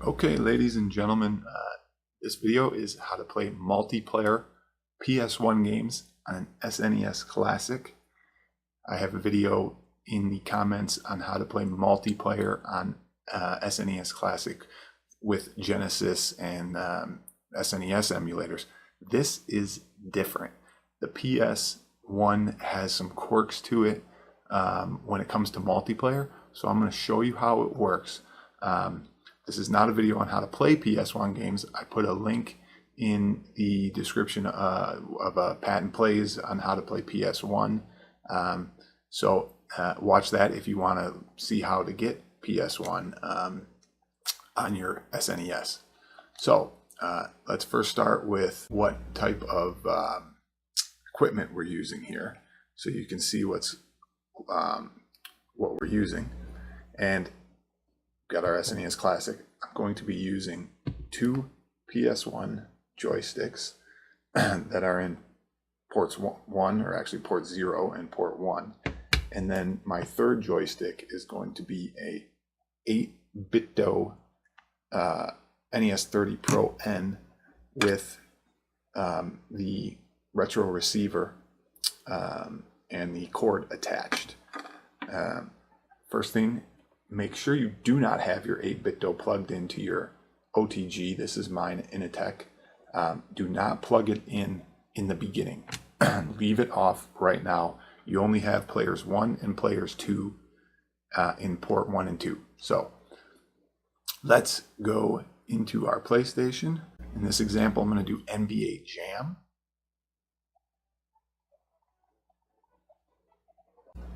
Okay, ladies and gentlemen, this video is how to play multiplayer PS1 games on an SNES Classic. I have a video in the comments on how to play multiplayer on SNES Classic with Genesis and SNES emulators. This is different. The PS1 has some quirks to it when it comes to multiplayer, so I'm going to show you how it works. This is not a video on how to play PS1 games. I put a link in the description of PATTONPLAYS on how to play PS1. So watch that if you want to see how to get PS1 on your SNES. So let's first start with what type of equipment we're using here, so you can see what we're using. And got our SNES Classic. I'm going to be using two PS1 joysticks that are in ports 1, or actually port 0 and port 1. And then my third joystick is going to be a 8-bit-do NES 30 Pro N with the retro receiver and the cord attached. First thing, make sure you do not have your 8-bit-do plugged into your OTG. This is mine, Initech. Do not plug it in the beginning. Leave it off right now. You only have players 1 and players 2 in port 1 and 2. So let's go into our PlayStation. In this example, I'm going to do NBA Jam.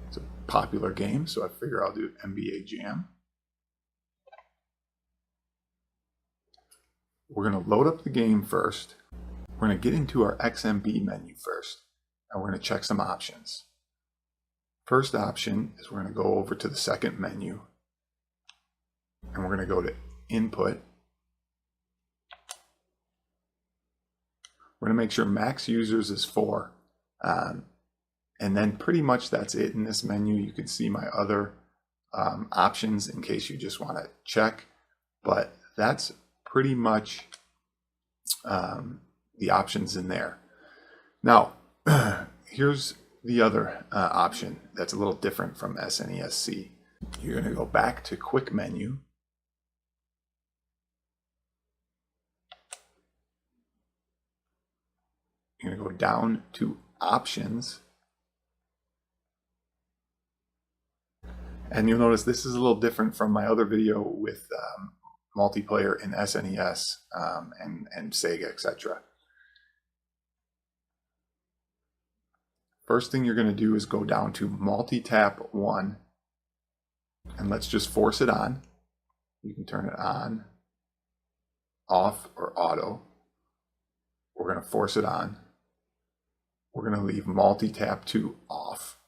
It's a popular game, so I figure I'll do NBA Jam. We're going to load up the game first. We're going to get into our XMB menu first, and we're going to check some options. First option is we're going to go over to the second menu, and we're going to go to Input. We're going to make sure max users is 4. And then pretty much that's it in this menu. You can see my other options in case you just want to check, but that's pretty much the options in there. Now, here's the other option that's a little different from SNESC. You're going to go back to Quick Menu. You're going to go down to Options. And you'll notice this is a little different from my other video with multiplayer in SNES and Sega, etc. First thing you're going to do is go down to Multi-Tap 1, and let's just force it on. You can turn it on, off, or auto. We're going to force it on. We're going to leave Multi-Tap 2 off.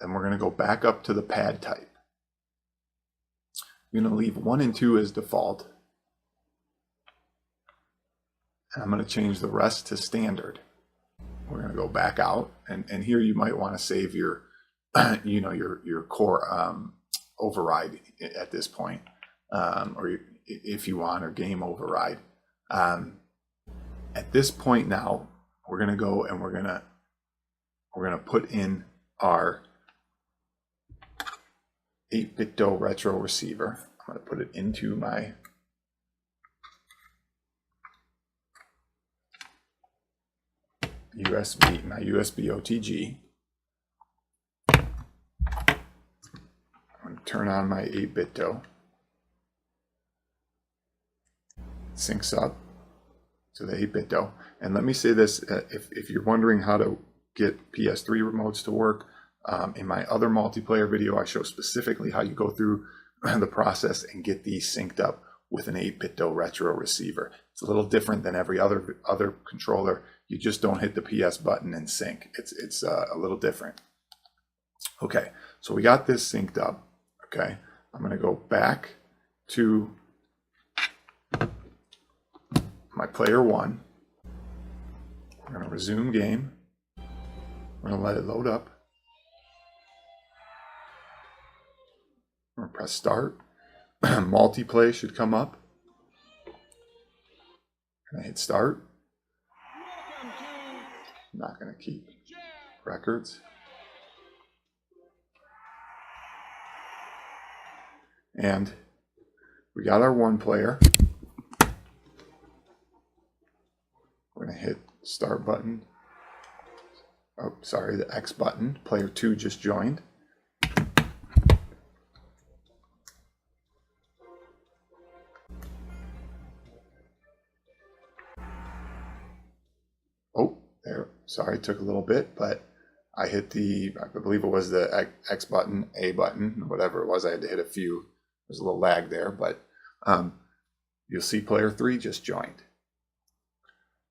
Then we're going to go back up to the pad type. I'm going to leave 1 and 2 as default. And I'm going to change the rest to standard. We're going to go back out, and here you might want to save your, your core override at this point, or if you want, or game override. At this point now, we're going to go and we're going to put in our 8-bit-do retro receiver. I'm going to put it into my USB OTG. I'm going to turn on my 8-bit-do. Syncs up to the 8-bit-do. And let me say this, if you're wondering how to get PS3 remotes to work, in my other multiplayer video, I show specifically how you go through the process and get these synced up with an 8-bit-do retro receiver. It's a little different than every other controller. You just don't hit the PS button and sync. It's a little different. Okay, so we got this synced up. Okay, I'm going to go back to my player 1. We're going to resume game. We're going to let it load up. We're gonna press start. Multiplay should come up. And I hit start. I'm not gonna keep records. And we got our one player. We're gonna hit start button. Oh, sorry, the X button. Player 2 just joined. Oh, there. Sorry, it took a little bit, but I hit the, I believe it was the X button, A button, whatever it was. I had to hit a few. There's a little lag there, but you'll see player 3 just joined.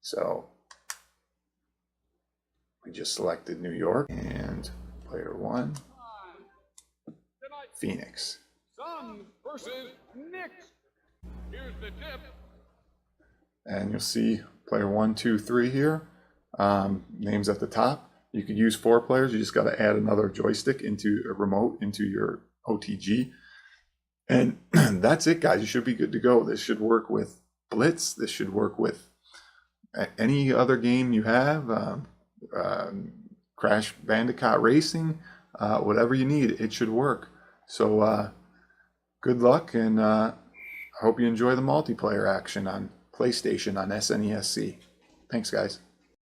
So we just selected New York and player 1, Phoenix. Sun versus Knicks. Here's the tip. And you'll see player 1, 2, 3 here. Names at the top. You could use 4 players. You just got to add another joystick into a remote into your OTG. And that's it, guys. You should be good to go. This should work with Blitz. This should work with any other game you have. Crash Bandicoot Racing. Whatever you need, it should work. So good luck, and I hope you enjoy the multiplayer action on PlayStation on SNESC. Thanks, guys.